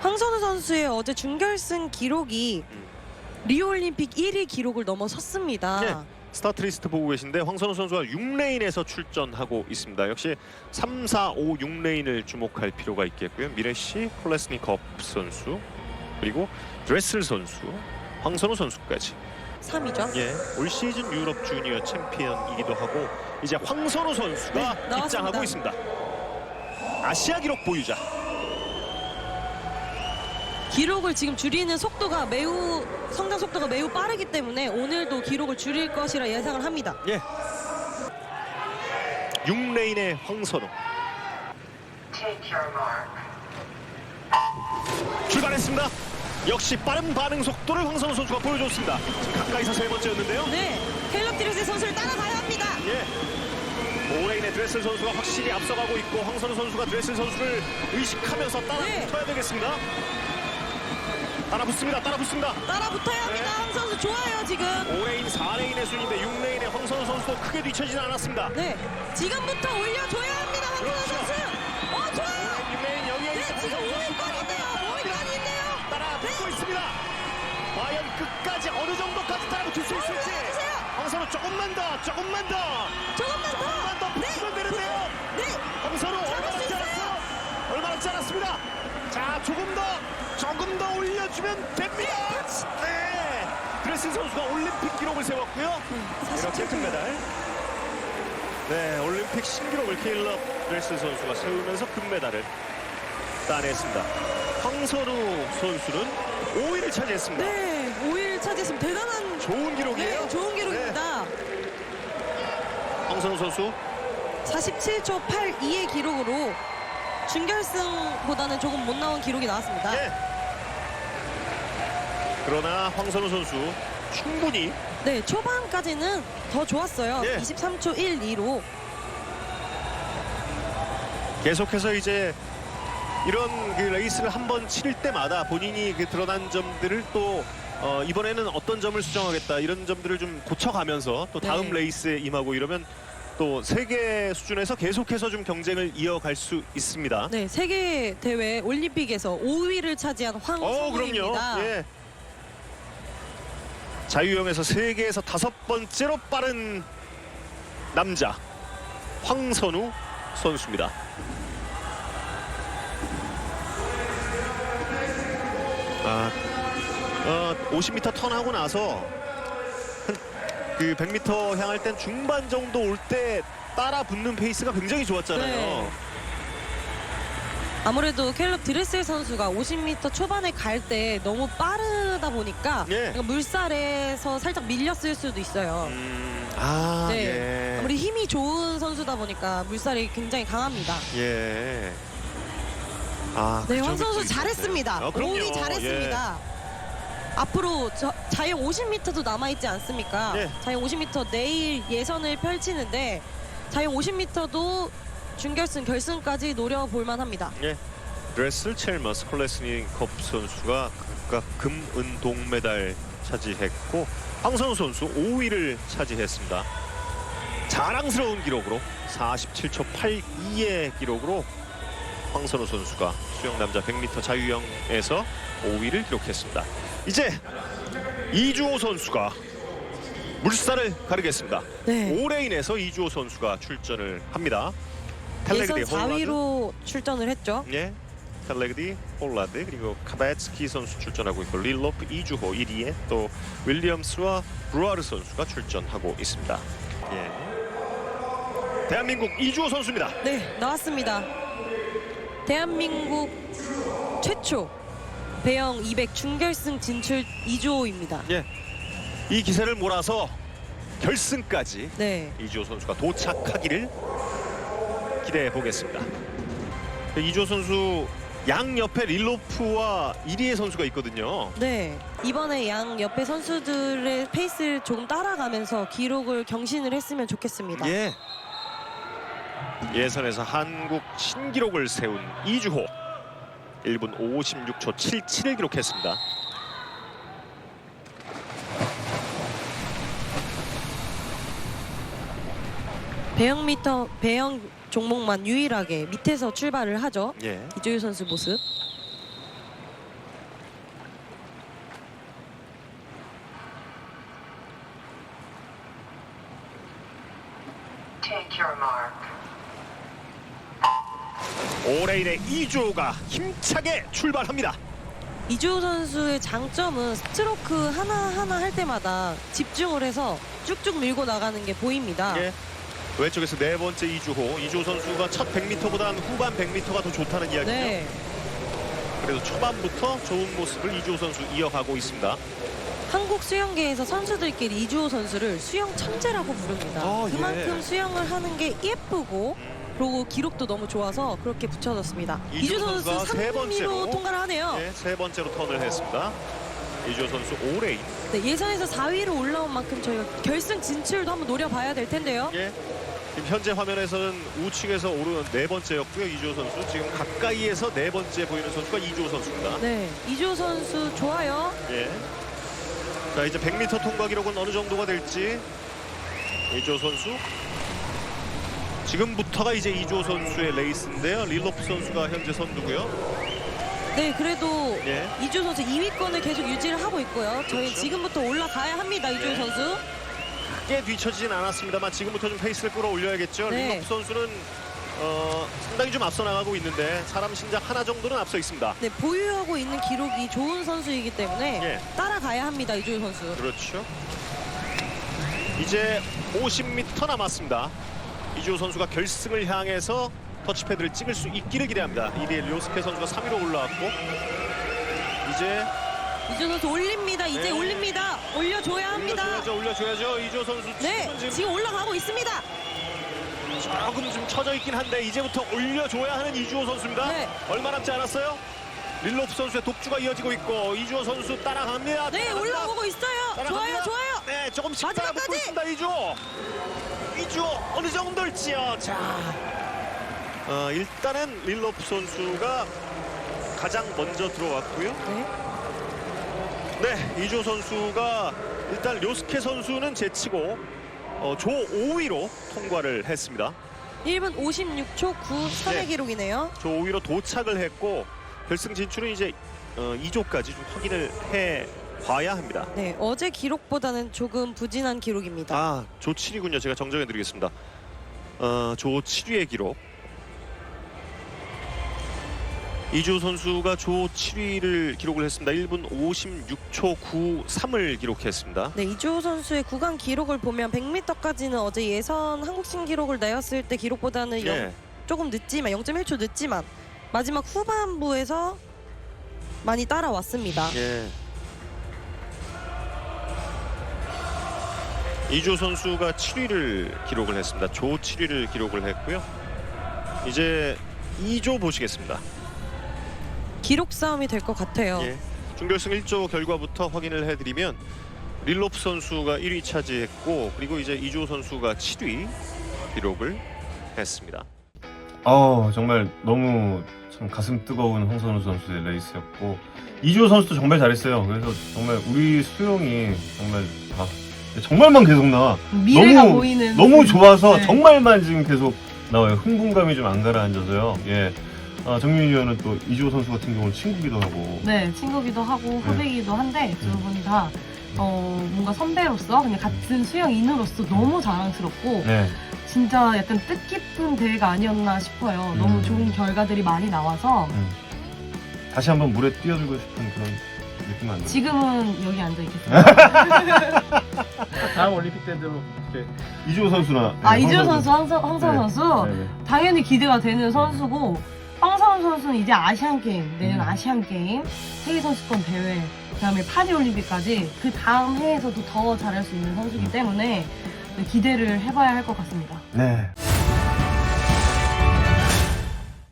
황선우 선수의 어제 준결승 기록이 리오올림픽 1위 기록을 넘어섰습니다. 네. 스타트 리스트 보고 계신데 황선우 선수가 6레인에서 출전하고 있습니다. 역시 3, 4, 5, 6레인을 주목할 필요가 있겠고요. 미레시, 콜레스니컵 선수, 그리고 드레슬 선수, 황선우 선수까지. 3위죠. 예, 올 시즌 유럽 주니어 챔피언이기도 하고 이제 황선우 선수가 나왔습니다. 입장하고 있습니다. 아시아 기록 보유자. 기록을 지금 줄이는 속도가 성장 속도가 매우 빠르기 때문에 오늘도 기록을 줄일 것이라 예상을 합니다. 예. 6레인의 황선우. 출발했습니다. 역시 빠른 반응 속도를 황선우 선수가 보여줬습니다. 지금 가까이서 세 번째였는데요. 네, 캘럽 디레스 선수를 따라가야 합니다. 예. 5레인의 드레슬 선수가 확실히 앞서가고 있고 황선우 선수가 드레슬 선수를 의식하면서 따라붙어야 되겠습니다. 따라붙습니다. 따라붙어야 합니다. 황 선수 좋아요 지금. 5레인, 4레인의 순인데 6레인의 황선우 선수도 크게 뒤처지는 않았습니다. 네, 지금부터 올려줘야 합니다. 황선우 그렇죠. 선수. 좋아요. 6레인 여기에 네, 지금 5위권인데요. 5위권인데요. 따라붙고 있습니다. 과연 끝까지 어느 정도까지 따라붙을 수 있을지. 황선우 조금만 더 조금만 더. 붙으면 되는데요. 네. 황선우 얼마 잡을 수 남지 않았어요. 얼마 남지 않았습니다. 자, 조금 더 올려주면 됩니다. 네. 드레슬 선수가 올림픽 기록을 세웠고요. 이렇게 금메달. 네, 올림픽 신기록을 캘럽 드레슬 선수가 세우면서 금메달을 따냈습니다. 황선우 선수는 5위를 차지했습니다. 네, 5위를 차지했습니다. 대단한 좋은 기록이에요. 네, 좋은 기록입니다. 황선우 선수 47초 82의 기록으로 준결승보다는 조금 못 나온 기록이 나왔습니다. 예. 그러나 황선우 선수 충분히 네, 초반까지는 더 좋았어요. 예. 23초 12로. 계속해서 이제 이런 그 레이스를 한번 치를 때마다 본인이 그 드러난 점들을 또 이번에는 어떤 점을 수정하겠다 이런 점들을 좀 고쳐가면서 또 다음 네. 레이스에 임하고 이러면 또 세계 수준에서 계속해서 좀 경쟁을 이어갈 수 있습니다. 네, 세계 대회 올림픽에서 5위를 차지한 그럼요. 황선우입니다. 예. 자유형에서 세계에서 5번째로 빠른 남자 황선우 선수입니다. 아, 50m 턴하고 나서 그 100m 향할 땐 중반 정도 올 때 따라 붙는 페이스가 굉장히 좋았잖아요. 네. 아무래도 캘럽 드레슬 선수가 50m 초반에 갈 때 너무 빠르다 보니까 예. 약간 물살에서 살짝 밀렸을 수도 있어요. 네. 예. 아무리 힘이 좋은 선수다 보니까 물살이 굉장히 강합니다. 예. 네, 그 황 점이 선수 또 잘했습니다. 있었네요. 그럼요. 5위 잘했습니다. 앞으로 자영 50m도 남아있지 않습니까? 네. 자영 50m 내일 예선을 펼치는데 자영 50m도 준결승, 결승까지 노려볼 만합니다. 예. 드레슬, 첼머스, 콜레스니컵 선수가 각각 금, 은, 동메달 차지했고 황선우 선수 5위를 차지했습니다. 자랑스러운 기록으로 47초 82의 기록으로 황선우 선수가 수영 남자 100m 자유형에서 5위를 기록했습니다. 이제 이주호 선수가 물살을 가르겠습니다. 네. 5레인에서 이주호 선수가 출전을 합니다. 예선 텔레그디, 홀라드. 4위로 출전을 했죠. 예, 텔레그디, 홀라드 그리고 카베츠키 선수 출전하고 있고 릴로프, 이주호 1위에 또 윌리엄스와 브루아르 선수가 출전하고 있습니다. 예, 대한민국 이주호 선수입니다. 네, 나왔습니다. 대한민국 최초 배영 200 준결승 진출 이주호입니다. 예, 이 기세를 몰아서 결승까지 네. 이주호 선수가 도착하기를 기대해 보겠습니다. 이주호 선수 양 옆에 릴로프와 이리에 선수가 있거든요. 네, 이번에 양 옆에 선수들의 페이스를 조금 따라가면서 기록을 경신을 했으면 좋겠습니다. 예. 예선에서 한국 신기록을 세운 이주호 1분 56초 77을 기록했습니다. 배영 종목만 유일하게 밑에서 출발을 하죠. 예. 이주호 선수 모습. 5레인의 이주호가 힘차게 출발합니다. 이주호 선수의 장점은 스트로크 하나하나 할 때마다 집중을 해서 쭉쭉 밀고 나가는 게 보입니다. 예. 왼쪽에서 네 번째 이주호 선수가 첫 100m보다는 후반 100m가 더 좋다는 이야기죠. 네. 그래도 초반부터 좋은 모습을 이주호 선수 이어가고 있습니다. 한국 수영계에서 선수들끼리 이주호 선수를 수영 천재라고 부릅니다. 그만큼 예. 수영을 하는 게 예쁘고 그리고 기록도 너무 좋아서 그렇게 붙여졌습니다. 이주호 이주호 선수 선수가 세 3위로 번째로 통과를 하네요. 네, 세 번째로 턴을 했습니다. 이주호 선수 5레인. 네, 예선에서 4위로 올라온 만큼 저희가 결승 진출도 한번 노려봐야 될 텐데요. 예. 지금 현재 화면에서는 우측에서 오르는 네 번째였고요. 이주호 선수 지금 가까이에서 네 번째 보이는 선수가 이주호 선수입니다. 네, 이주호 선수 좋아요. 예. 자, 이제 100m 통과 기록은 어느 정도가 될지 이주호 선수. 지금부터가 이제 이주호 선수의 레이스인데요. 릴로프 선수가 현재 선두고요. 네, 그래도 예. 이주호 선수 2위권을 계속 유지를 하고 있고요. 저희 그렇죠. 지금부터 올라가야 합니다, 이주호 예. 선수. 크게 뒤처지진 않았습니다만 지금부터 좀 페이스를 끌어올려야겠죠. 네. 릴로프 선수는 상당히 좀 앞서 나가고 있는데 사람 신장 하나 정도는 앞서 있습니다. 네, 보유하고 있는 기록이 좋은 선수이기 때문에 예. 따라가야 합니다, 이주호 선수. 그렇죠. 이제 50m 남았습니다. 이주호 선수가 결승을 향해서 터치패드를 찍을 수 있기를 기대합니다. 2위의 료스케 선수가 3위로 올라왔고 이제 이주호 선수 올립니다. 이제 네. 올립니다. 올려줘야 합니다. 올려줘야죠. 이주호 선수 네, 지금 지금 올라가고 있습니다. 조금 좀 처져 있긴 한데 이제부터 올려줘야 하는 이주호 선수입니다. 네. 얼마 남지 않았어요? 릴로프 선수의 독주가 이어지고 있고 이주호 선수 따라갑니다. 네, 따라갑니다. 올라오고 있어요. 따라갑니다. 좋아요, 좋아요. 네, 조금씩 마지막까지. 따라붙고 있습니다. 이주호 어느 정도일지요. 자, 일단은 릴로프 선수가 가장 먼저 들어왔고요. 네. 네, 이주호 선수가 일단 료스케 선수는 제치고 조 5위로 통과를 했습니다. 1분 56초 93의 네. 기록이네요. 조 5위로 도착을 했고 결승 진출은 이제 2조까지 좀 확인을 해 봐야 합니다. 네, 어제 기록보다는 조금 부진한 기록입니다. 아, 조 7위군요. 제가 정정해 드리겠습니다. 조 7위의 기록. 이주호 선수가 조 7위를 기록을 했습니다. 1분 56초 93을 기록했습니다. 네, 이주호 선수의 구간 기록을 보면 100m까지는 어제 예선 한국 신기록을 내었을 때 기록보다는 예. 조금 늦지만 0.1초 늦지만 마지막 후반부에서 많이 따라왔습니다. 예. 이주호 선수가 7위를 기록을 했습니다. 조 7위를 기록을 했고요. 이제 2조 보시겠습니다. 기록 싸움이 될 것 같아요. 예. 준결승 1조 결과부터 확인을 해드리면 릴로프 선수가 1위 차지했고 그리고 이제 이주호 선수가 7위 기록을 했습니다. 정말 너무 참 가슴 뜨거운 황선우 선수의 레이스였고 이주호 선수도 정말 잘했어요. 그래서 정말 우리 수영이 정말만 계속 나와. 미래가 보이는 너무 좋아서 네. 정말만 지금 계속 나와요. 흥분감이 좀 안 가라앉아서요. 예. 정윤희 위원은 또 이주호 선수 같은 경우는 친구기도 하고. 네, 친구기도 하고 후배기도 한데 두 분 다 뭔가 선배로서 그냥 같은 수영인으로서 너무 자랑스럽고 네. 진짜 약간 뜻깊은 대회가 아니었나 싶어요. 너무 좋은 결과들이 많이 나와서 다시 한번 물에 뛰어들고 싶은 그런 느낌 안 나요? 지금은 여기 앉아 있겠습니다. 다음 올림픽 때도 이렇게 이주호 선수나 이주호 선수, 황선 선수 네. 당연히 기대가 되는 선수고 황선 선수는 이제 아시안 게임, 내년 아시안 게임, 세계 선수권 대회, 그다음에 파리 올림픽까지 그 다음 해에서도 더 잘할 수 있는 선수이기 때문에 기대를 해봐야 할 것 같습니다. 네.